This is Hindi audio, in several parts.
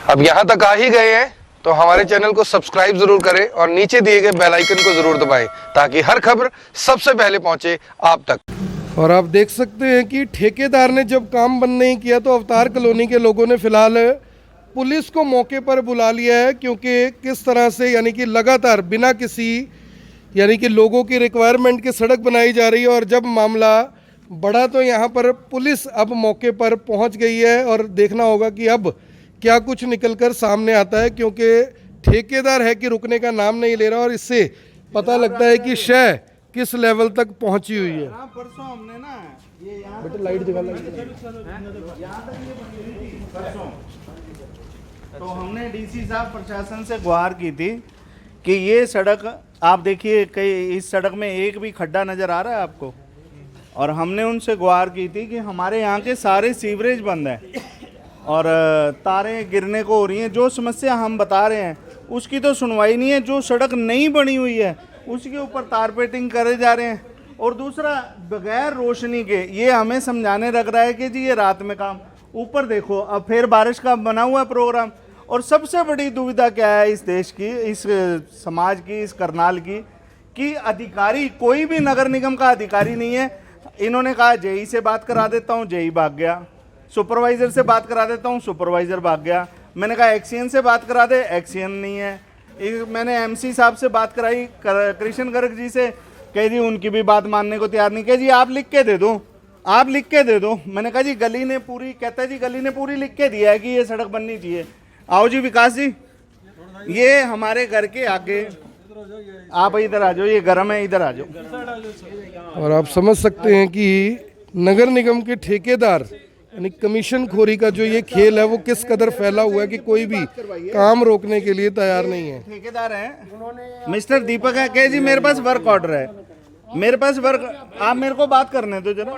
अब यहाँ तक आ ही गए हैं तो हमारे चैनल को सब्सक्राइब जरूर करें और नीचे दिए गए बेल आइकन को जरूर दबाएं ताकि हर खबर सबसे पहले पहुंचे आप तक। और आप देख सकते हैं कि ठेकेदार ने जब काम बंद नहीं किया तो अवतार कॉलोनी के लोगों ने फिलहाल पुलिस को मौके पर बुला लिया है, क्योंकि किस तरह से यानी कि लगातार बिना किसी यानी कि लोगों की रिक्वायरमेंट की सड़क बनाई जा रही है। और जब मामला बढ़ा तो यहाँ पर पुलिस अब मौके पर पहुँच गई है और देखना होगा कि अब क्या कुछ निकलकर सामने आता है, क्योंकि ठेकेदार है कि रुकने का नाम नहीं ले रहा और इससे पता लगता है कि शय किस लेवल तक पहुंची हुई है। परसों हमने ना ये बेटा लाइट दिखा परसों तो हमने डीसी साहब प्रशासन से गुहार की थी कि ये सड़क आप देखिए, कई इस सड़क में एक भी खड्डा नज़र आ रहा है आपको, और हमने उनसे गुहार की थी कि हमारे यहाँ के सारे सीवरेज बंद हैं और तारें गिरने को हो रही हैं। जो समस्या हम बता रहे हैं उसकी तो सुनवाई नहीं है, जो सड़क नहीं बनी हुई है उसके ऊपर तार पेटिंग करे जा रहे हैं। और दूसरा, बगैर रोशनी के ये हमें समझाने लग रहा है कि जी ये रात में काम, ऊपर देखो अब फिर बारिश का बना हुआ प्रोग्राम। और सबसे बड़ी दुविधा क्या है इस देश की, इस समाज की, इस करनाल की, कि अधिकारी कोई भी नगर निगम का अधिकारी नहीं है। इन्होंने कहा जेई से बात करा देता हूँ, जेई भाग गया। सुपरवाइजर से बात करा देता हूँ, सुपरवाइजर भाग गया। मैंने कहा एक्सीएन से बात करा दे, एक्सीएन नहीं है। मैंने एमसी साहब से बात कराई, कृष्ण गर्ग जी से, कह जी उनकी भी बात मानने को तैयार नहीं। कह जी आप लिख के दे दो, आप लिख के दे दो। मैंने कहा जी गली ने पूरी, कहता है जी गली ने पूरी लिख के दिया है कि ये सड़क बननी चाहिए। आओ जी विकास जी, ये हमारे घर के आगे, आप इधर आ जाओ, ये गर्म है, इधर आ जाओ। और आप समझ सकते हैं कि नगर निगम के ठेकेदार यानी कमीशन खोरी का जो ये खेल है वो किस कदर फैला हुआ है कि कोई भी काम रोकने के लिए तैयार नहीं है। ठेकेदार हैं मिस्टर दीपक है, कहे जी मेरे पास वर्क ऑर्डर है, मेरे पास वर्क, आप मेरे को बात करने दो जरा।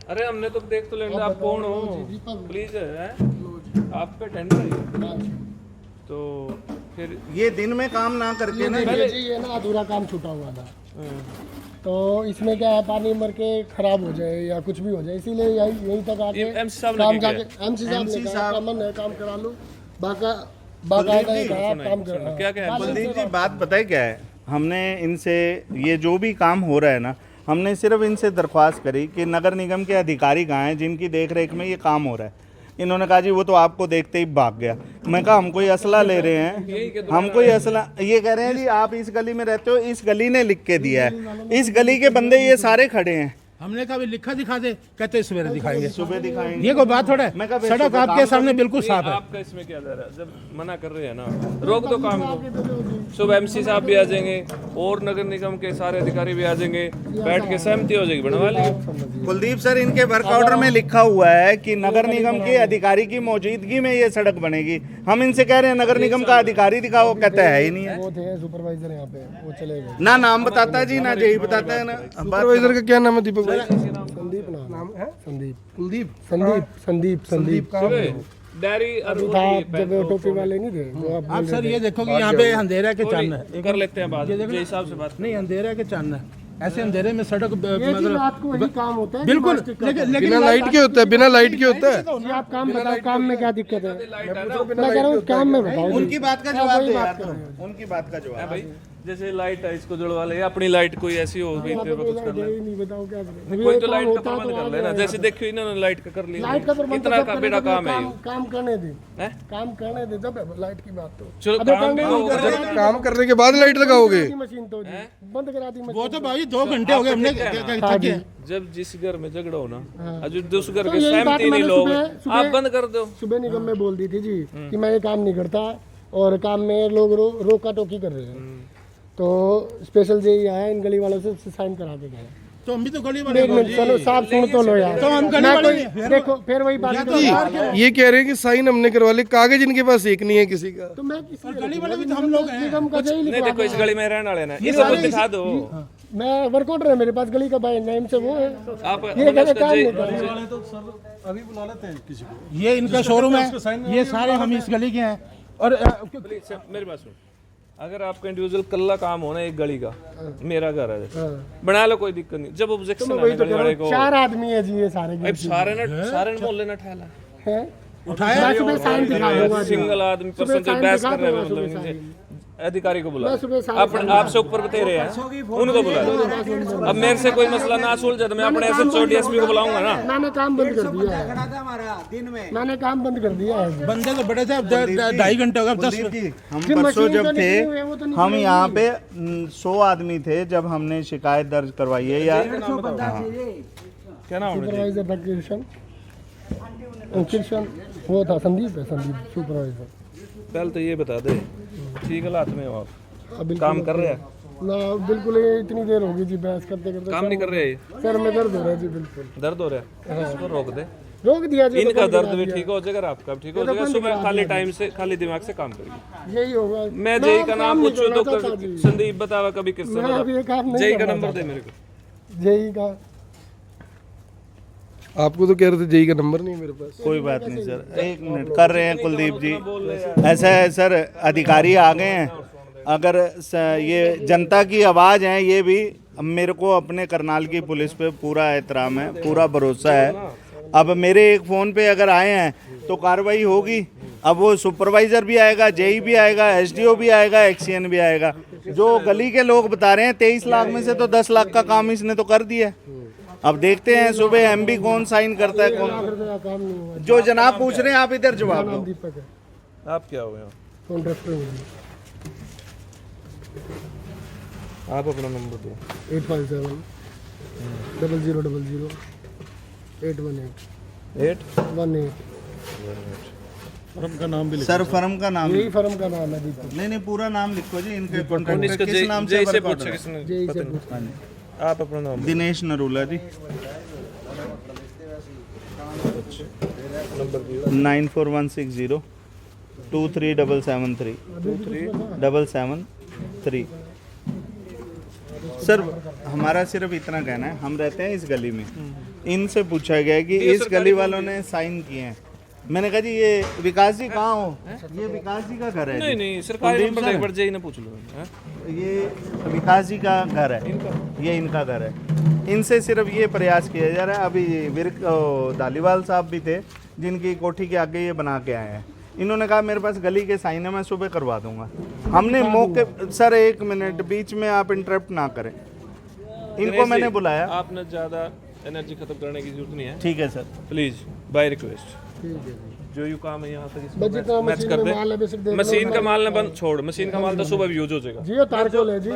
अरे हमने तो देख तो लेंगे आप कौन हो, प्लीज है आप पे टेंडर है तो फिर ये दिन में काम ना करके ना, ये ना अधूरा काम छूटा हुआ था, तो इसमें क्या है पानी मर के खराब हो जाए या कुछ भी हो जाए, इसीलिए यहीं तक आके एमसी साहब काम ने जाके एमसी साहब ने कहा कमन है काम करा लो, बाकायदा कहा काम कर। क्या क्या है कुलदीप जी बात बताए क्या है, हमने इनसे ये जो भी काम हो रहा है ना, हमने सिर्फ इनसे दरख्वास्त करी कि नगर निगम के अधिकारी कहाँ हैं जिनकी देख रेख में ये काम हो रहा है। इन्होंने कहा जी वो तो आपको देखते ही भाग गया। मैं कहा हम कोई असला ले रहे हैं, हम कोई असला, ये कह रहे हैं जी आप इस गली में रहते हो, इस गली ने लिख के दिया है, इस गली के बंदे ये सारे खड़े हैं। हमने कहा भी लिखा दिखा दे, कहते सवेरे दिखाएंगे, सुबह दिखाएंगे। ये कोई बात थोड़ा मैं कहा है, सड़क आपके सामने बिल्कुल साफ है। आपका इसमें क्या दर है, जब मना कर रहे हैं ना रोक दो काम को। सुबह एमसी साहब भी आ जाएंगे और नगर निगम के सारे अधिकारी भी आ जाएंगे, बैठ के सहमति हो जाएगी, बनवा लेंगे। कुलदीप सर इनके वर्क ऑर्डर में लिखा हुआ है कि नगर निगम के अधिकारी की मौजूदगी में ये सड़क बनेगी। हम इनसे कह रहे हैं नगर निगम का अधिकारी दिखाओ, कहते है ही नहीं है। वो थे सुपरवाइजर यहाँ पे, वो चले गए। ना नाम बताता है जी, ना जेई बताता है, ना सुपरवाइजर का क्या नाम है दीपक भाई? संदीप नाम है, संदीप कुलदीप संदीप डायरी और था जब टोपी वाले नहीं थे वो आप आप सर ये देखो कि यहाँ पे अंधेरा के चांद है, कर लेते हैं बात, जे साहब से बात। नहीं अंधेरा के चांद है, ऐसे अंधेरे में सड़क रात को वही काम होता है बिल्कुल, बिना लेकिन लाइट के होता है, बिना लाइट के होता है। जी आप काम बताओ, काम में क्या दिक्कत है? मैं कह रहा हूँ काम में बताओ। उनकी बात का जवाब दे यार, उनकी बात का जवाब। भाई जैसे लाइट है इसको जुड़वा ले, अपनी लाइट कोई ऐसी हो गई तो कुछ कर ले, नहीं बताओ क्या करें। कोई तो लाइट का प्रबंध कर लेना। जैसे देखियो इन्होंने लाइट का कर लिया, लाइट का प्रबंध इतना का बेटा काम है। काम करने दे, हैं? काम करने दे, जब लाइट की बात तो चलो काम भी होगा। काम करने के बाद लाइट लगाओगे? मशीन तो जी बंद करा दी वो तो भाई 2 घंटे हो गए हमने थक गए। जब जिस घर में झगड़ा हो ना, जो दूसरे घर के सहमति नहीं लोग, आप बंद कर दो। सुबह निगम में बोल दी थी जी कि मैं ये काम नहीं करता और काम में लोग रोका टोकी कर रहे हैं, तो स्पेशल जे आया इन गली वालों से साइन करा के गए। तो हम भी तो गली वाले एक मिनट चलो साफ सुन तो लो यार, तो हम गली मैं वाले कोई देखो फिर वही बात ये कह रहे हैं कि साइन हमने करवा ली, कागज इनके पास एक नहीं है किसी का। तो मैं किसी गली वाले भी तो हम लोग हैं। निगम का जेई नहीं देखो इस गली में रहने वाले ना, इनको कुछ दिखा दो। मैं वर्क ऑर्डर है मेरे पास, गली का भाई नेम से वो है, आप ये कहते काम नहीं कर रहे। अभी बुला लेते हैं किसी को। ये इनका शोरूम है, ये सारे हम इस गली के हैं। और मेरी बात सुन, अगर आपका इंडिविजुअल कल्ला काम होना एक गली का, मेरा घर है, बना लो कोई दिक्कत नहीं। जब ऑब्जेक्शन है गली वाले को, 4 आदमी है जी ये सारे अब सारे ने मोहल्ले ना ठहला हैं, उठाया मैं सुबह साइन दिखा दूंगा जी। सिंगल आदमी सुबह पर्सन जो साइन बहस दिखा कर रहे हैं दूंगा, मतलब सुबह इनसे साइन। अधिकारी को बुला मैं सुबह साइन अपने आपसे ऊपर बतेरे हैं उनको बुला। अब मेरे से कोई मसला ना सुलझे तो मैं अपने एसएचओ डीएसपी को बुलाऊंगा ना। मैंने काम बंद कर दिया है, मैंने काम बंद कर दिया है। बंदे तो बड़े थे 2.5 घंटे हो गए 10 कुलदीप जी, हम जी, परसों मशीन जब तो थे, निकली हुई है, वो तो निकली हम हुई यहाँ है। पे 100 आदमी थे जब हमने शिकायत दर्ज करवाई है या क्या नाम है? सुपरवाइजर था कृष्ण, कृष्ण वो था संदीप है, संदीप सुपरवाइजर। पहले तो ये बता दे ठीक हालात में हो आप, बिल्कुल काम कर रहे हैं? ना बिल्कुल, ये इतनी देर होगी जी बहस करते करते। काम नहीं कर रहे? सर में दर्द हो रहा है जी, बिल्कुल दर्द हो रहा है इसको रोक दे। रोक दिया जी। इनका तो दर्द बंद भी करा ठीक हो जाएगा, आपका भी ठीक हो ये तो जाएगा। बंद सुबह करा खाली दिया टाइम से खाली दिमाग से काम करिए। दिया। यही होगा। मैं जेई का नाम नहीं पूछूं तो करना चाहता जी। संदीप बतावा कभी किससे मैं अभी ये काम नहीं जेई का करना नंबर चाहता। दे मेरे को। जेई का आपको तो कह रहे थे जेई का नंबर नहीं है मेरे पास। कोई बात नहीं सर, एक मिनट कर रहे हैं कुलदीप जी। ऐसा है सर, अधिकारी आ गए हैं, अगर ये जनता की आवाज़ है, ये भी मेरे को अपने करनाल की पुलिस पे पूरा एहतराम है, पूरा भरोसा है। अब मेरे एक फ़ोन पे अगर आए हैं तो कार्रवाई होगी। अब वो सुपरवाइज़र भी आएगा, जेई भी आएगा, एसडीओ भी आएगा, एक्सीएन भी आएगा। जो गली के लोग बता रहे हैं 23 लाख में से तो 10 लाख का काम इसने तो कर दिया। अब देखते हैं सुबह एमबी कौन साइन करता है, कौन। काम नहीं हुआ। जो जनाब पूछ रहे हैं आप इधर जवाब दो। दीपक है, आप क्या हो गया? कॉन्ट्रैक्टर हूँ। आप अपना नंबर दो। 857 0000 818 18। फर्म का नाम भी सर फर्म का नाम यही फर्म का नाम है दीपक। नहीं पूरा नाम लिखो जी। इनके कौन कॉन्ट्रैक्टर इसको किस नाम जेई से से वर्क पूछे ऑर्डर है? किसने? जेई पता से नहीं। पूछ। आप अपना नाम दिनेश नरूला जी। नंबर 94160 23773 773। सर हमारा सिर्फ इतना कहना है, हम रहते हैं इस गली में। इनसे पूछा गया कि इस गली वालों ने साइन किए हैं। मैंने कहा जी ये विकास जी कहाँ हो? ये विकास जी का घर है। नहीं जी। नहीं सरकारी कुलदीप नंबर सर, एक बार जेई ने पूछ लो। हैं? ये विकास जी का घर है, ये इनका घर है। इनसे सिर्फ ये प्रयास किया जा रहा है। अभी विर्क धालीवाल साहब भी थे जिनकी कोठी के आगे ये बना के आए हैं। इन्होंने कहा मेरे पास गली के साइन है, मैं सुबह करवा दूंगा। हमने मौके सर एक मिनट बीच में आप इंटरप्ट ना करें। इनको मैंने बुलाया। आपने ज्यादा एनर्जी खत्म करने की जरूरत नहीं है। ठीक है सर। प्लीज बाय रिक्वेस्ट ठीक है जी। जो यू काम है यहाँ तक बस जितना मैच मशीन कर में माल है बेसिक दे। देख लो। मशीन का माल ने बंद छोड़, मशीन का माल तो सुबह भी यूज हो जाएगा। जियो तारकोल है जी,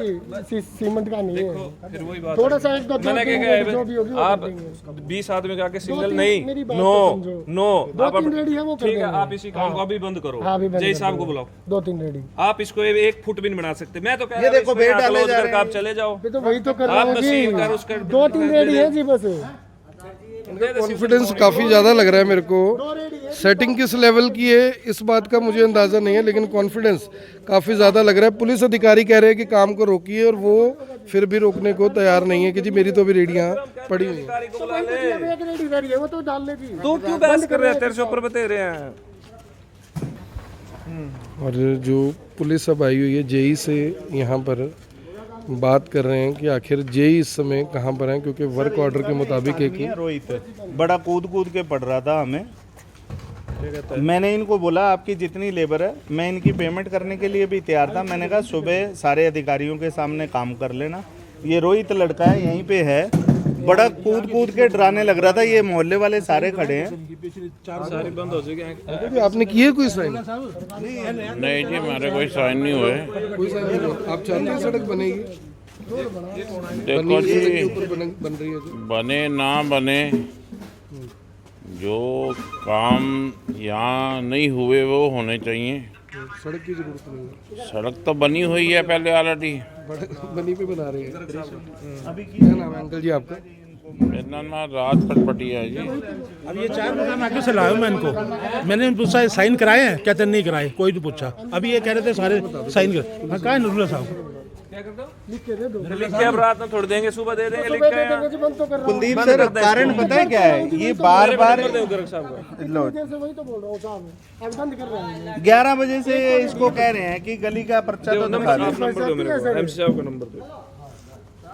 सीमेंट का नहीं है। फिर वही बात थोड़ा सा एक दो मैंने तीन क्या जो भी होगी कहा वो आप कर देंगे। 20 आदमी का आके सिंगल तीन- नहीं, मेरी बात नो तो समझो। नो दो आप तीन रेडी है वो कर ठीक है। देंगे। आप इसी काम को अभी बंद करो। हाँ, अभी बंद जय कर साहब को देंगे। बुलाओ। 2-3 रेडी। आप इसको 1 फुट भी नहीं बना सकते। मैं तो कह ये रहा हूं देखो इसमें बेड हाथ डाले क्लोज जा करके रहे आप हैं। चले जाओ। ये तो वही तो कर आप रहा हूँ जी। मशीन कर उसका 2-3 रेडी है जी बस। कॉन्फिडेंस काफ़ी ज़्यादा लग रहा है मेरे को। सेटिंग किस लेवल की है इस बात का मुझे अंदाज़ा नहीं है, लेकिन कॉन्फिडेंस काफ़ी ज़्यादा लग रहा है। पुलिस अधिकारी कह रहे हैं कि काम को रोकिए और वो फिर भी रोकने को तैयार नहीं है कि जी मेरी तो अभी रेडियाँ पड़ी हुई हैं। अधिकारी को बुला अब ले। एक रेडी रेडी है वो तो डाल ले जी। तू क्यों बहस कर रहे हैं? तेरे से ऊपर बते रहे हैं। और जो पुलिस अब आई हुई है जेई से यहाँ पर बात कर रहे हैं कि आखिर जेई इस समय कहाँ पर हैं, क्योंकि वर्क ऑर्डर के मुताबिक एक रोहित बड़ा कूद कूद के पड़ रहा था हमें। मैंने इनको बोला आपकी जितनी लेबर है मैं इनकी पेमेंट करने के लिए भी तैयार था। मैंने कहा सुबह सारे अधिकारियों के सामने काम कर लेना। ये रोहित लड़का है यहीं पे है, बड़ा कूद कूद के डराने लग रहा था। ये मोहल्ले वाले सारे खड़े हैं। सारी बंद हो जाएगी। आपने किए कोई साइन? नहीं जी हमारे कोई साइन नहीं हुए। कोई साइन नहीं। आप चाहते हैं सड़क बनेगी? देखो जी ऊपर बन रही है जो। बने ना बने, जो काम यहाँ नहीं हुए वो होने चाहिए। सड़क की जरूरत नहीं है, सड़क तो बनी हुई है पहले ऑलरेडी। बनी पे बना रहे हैं। क्या नाम है अंकल जी आपका? मेरा नाम राज पटपटिया है जी। अब ये 4 मकान आगे से लाया मैं इनको। मैंने पूछा साइन कराए हैं, कहते नहीं कराए, कोई नहीं पूछा। अभी ये कह रहे थे सारे साइन कर। हाँ कहा है नरूला साहब? क्या कर दो? लिख के दे दो। लिख के अब रात में थोड़ देंगे, सुबह दे देंगे। लिख सुबह के दे देंगे जी, बंद तो कर रहा हूँ। कुलदीप सर कारण पता है क्या है? ये बार बार नंबर दो गर्ग साहब का। लो इतनी देर से वही तो बोल रहा हूँ साहब। अब बंद कर रहे हैं। 11 बजे से इसको कह रहे हैं कि गली का पर्चा तो दिखा नंबर दो। आप नंबर दो मेरे को। एमसी साहब का नंबर दो।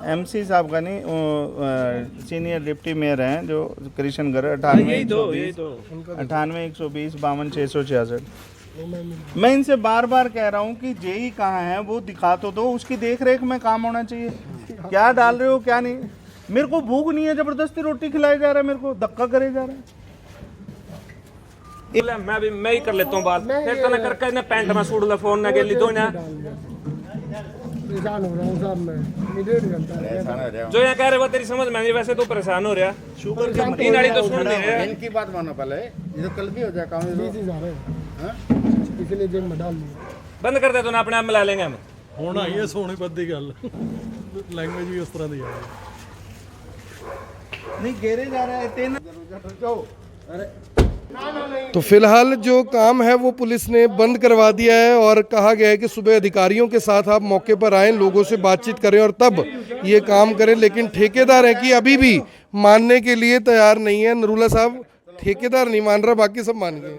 एमसी साहब का नहीं, वो सीनियर डिप्टी मेयर हैं जो कृष्णगढ़ 98-120-52-666। मैं इनसे बार बार कह रहा हूँ कि जेई कहाँ है वो दिखा तो दो, उसकी देख रेख में काम होना चाहिए। क्या डाल रहे हो क्या नहीं, मेरे को भूख नहीं है, जबरदस्ती रोटी खिलाई जा रहा है, मेरे को धक्का करे जा रहा है। मैं ही कर लेता हूँ बात, फिर तो ना करके ना पैंट में सूट ला फोन ना के ली दो ना परेशान हो रहा हूँ साहब मैं, 1.5 घंटा जो यहाँ कह रहे वो तेरी समझ में नहीं, वैसे तो परेशान हो रहा। शुगर की नाड़ी तो सुन नहीं रहे। इनकी बात मानो पहले, ये तो कल भी हो जाए काम। बीच ही जा रहे हैं, इसलिए जेब में डाल दिया। बंद कर दे तो ना अपने आप मिला लेंगे हम। होना ये सोनीपत की गल लैंग्वेज भी उस तरह की है। नहीं घेरे जा रहा है तेन। तो फिलहाल जो काम है वो पुलिस ने बंद करवा दिया है और कहा गया है कि सुबह अधिकारियों के साथ आप मौके पर आएं, लोगों से बातचीत करें और तब ये काम करें। लेकिन ठेकेदार है कि अभी भी मानने के लिए तैयार नहीं है। नरूला साहब, ठेकेदार नहीं मान रहा, बाकी सब मान गए।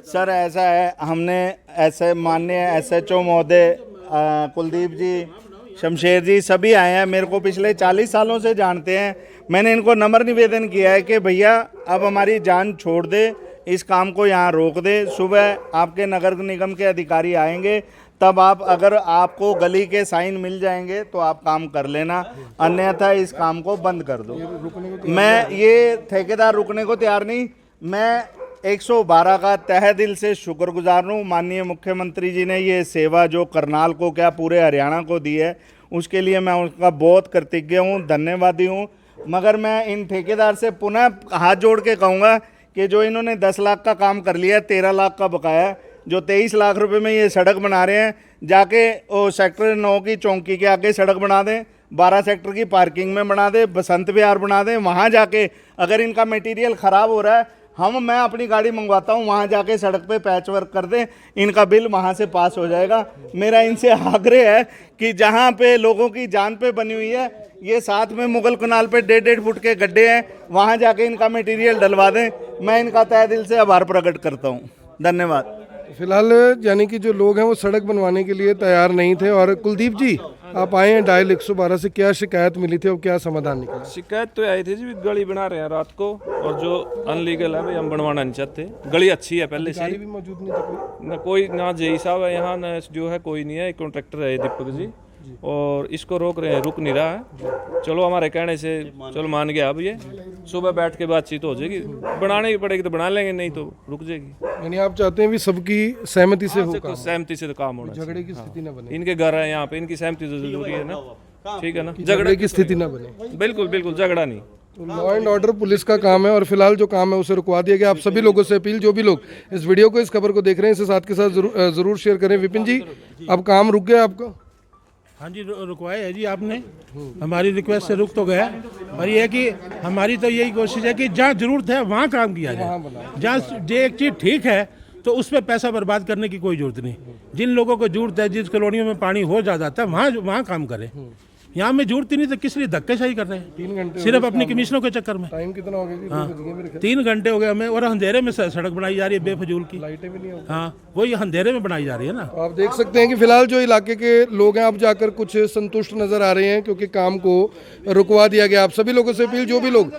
सर ऐसा है, हमने ऐसे माननीय SHO महोदय कुलदीप जी, शमशेर जी सभी आए हैं, मेरे को पिछले 40 सालों से जानते हैं। मैंने इनको नम्र निवेदन किया है कि भैया अब हमारी जान छोड़ दे, इस काम को यहाँ रोक दे। सुबह आपके नगर निगम के अधिकारी आएंगे, तब आप, अगर आपको गली के साइन मिल जाएंगे तो आप काम कर लेना, अन्यथा इस काम को बंद कर दो। मैं ये ठेकेदार रुकने को तैयार नहीं। मैं 112 का तहे दिल से शुक्रगुजार हूँ। माननीय मुख्यमंत्री जी ने ये सेवा जो करनाल को क्या पूरे हरियाणा को दी है, उसके लिए मैं उनका बहुत कृतज्ञ हूँ, धन्यवादी हूँ। मगर मैं इन ठेकेदार से पुनः हाथ जोड़ के कहूँगा कि जो इन्होंने 10 लाख का काम कर लिया, 13 लाख का बकाया, जो 23 लाख रुपए में ये सड़क बना रहे हैं, जाके वो सेक्टर 9 की चौकी के आगे सड़क बना दें, 12 सेक्टर की पार्किंग में बना दे, बसंत विहार बना दें। वहाँ जाके अगर इनका मटेरियल ख़राब हो रहा है, मैं अपनी गाड़ी मंगवाता हूँ, वहाँ जाके सड़क पे पैच वर्क कर दें, इनका बिल वहाँ से पास हो जाएगा। मेरा इनसे आग्रह है कि जहाँ पे लोगों की जान पे बनी हुई है, ये साथ में मुगल कनाल पे 1.5 फुट के गड्ढे हैं, वहाँ जाके इनका मटेरियल डलवा दें। मैं इनका तहे दिल से आभार प्रकट करता हूँ। धन्यवाद। फिलहाल यानी कि जो लोग हैं वो सड़क बनवाने के लिए तैयार नहीं थे। और कुलदीप जी, आप आए हैं डायल 112 से, क्या शिकायत मिली थी और क्या समाधान निकला? शिकायत तो आई थी जी, गली बना रहे हैं रात को, और जो अनलीगल है भाई हम बनवाना नहीं चाहते। गली अच्छी है पहले से ही। भी मौजूद नहीं था कोई ना जेई साहब है यहाँ, ना जो है कोई नहीं है, कॉन्ट्रैक्टर है दीपक जी, और इसको रोक रहे हैं, रुक नहीं रहा है। चलो हमारे कहने से चलो मान गया। अब ये सुबह बैठ के बातचीत हो जाएगी, बनाने की पड़ेगी तो बना लेंगे, नहीं तो रुक जाएगी। यानी आप चाहते हैं भी सबकी सहमति से हो काम? सहमति से तो काम होना चाहिए। झगड़े की स्थिति ना बने। इनके घर है यहाँ पे, इनकी सहमति तो जरूरी है ना, ठीक है ना, झगड़े की स्थिति ना बने। बिल्कुल बिल्कुल, झगड़ा नहीं। तो लॉ एंड ऑर्डर पुलिस का काम है और फिलहाल जो काम है उसे रुकवा दिया गया। आप सभी लोगों से अपील, जो भी लोग इस वीडियो को, इस खबर को देख रहे हैं, इसे साथ के साथ जरूर शेयर करें। विपिन जी, अब काम रुक गया आपका? हाँ जी, रुकवाया है जी आपने, हमारी रिक्वेस्ट से रुक तो गया। और ये है कि हमारी तो यही कोशिश है कि जहाँ जरूरत है वहाँ काम किया जाए। जहाँ जो एक चीज़ ठीक है तो उस पर पैसा बर्बाद करने की कोई जरूरत नहीं। जिन लोगों को जरूरत है, जिस कॉलोनियों में पानी हो जाता है, वहाँ काम करें। यहाँ में जरूरत ही नहीं, तो किस लिए धक्केशाही कर रहे हैं 3 घंटे सिर्फ अपनी कमीशनों के चक्कर में। टाइम कितना हो गया जी? 2 बज गए मेरे ख्याल। 3 घंटे हो गए हमें, और अंधेरे में सड़क बनाई जा रही है बेफजूल की। लाइटें भी नहीं हो। हाँ, वही अंधेरे में बनाई जा रही है ना। तो आप देख सकते हैं कि फिलहाल जो इलाके के लोग हैं अब जाकर कुछ संतुष्ट नजर आ रहे हैं, क्योंकि काम को रुकवा दिया गया। आप सभी लोगों से अपील, जो भी लोग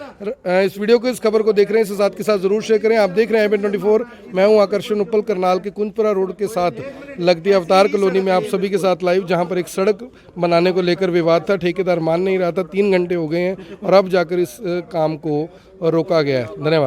इस वीडियो को, इस खबर को देख रहे हैं, इसे साथ के साथ जरूर शेयर करें। आप देख रहे हैं IBN24, मैं हूं आकर्षण उपल, करनाल के कुंजपुरा रोड के साथ लगती अवतार कॉलोनी में आप सभी के साथ लाइव, जहां पर एक सड़क बनाने को लेकर विवाद था। ठेकेदार मान नहीं रहा था, 3 घंटे हो गए हैं और अब जाकर इस काम को रोका गया है। धन्यवाद।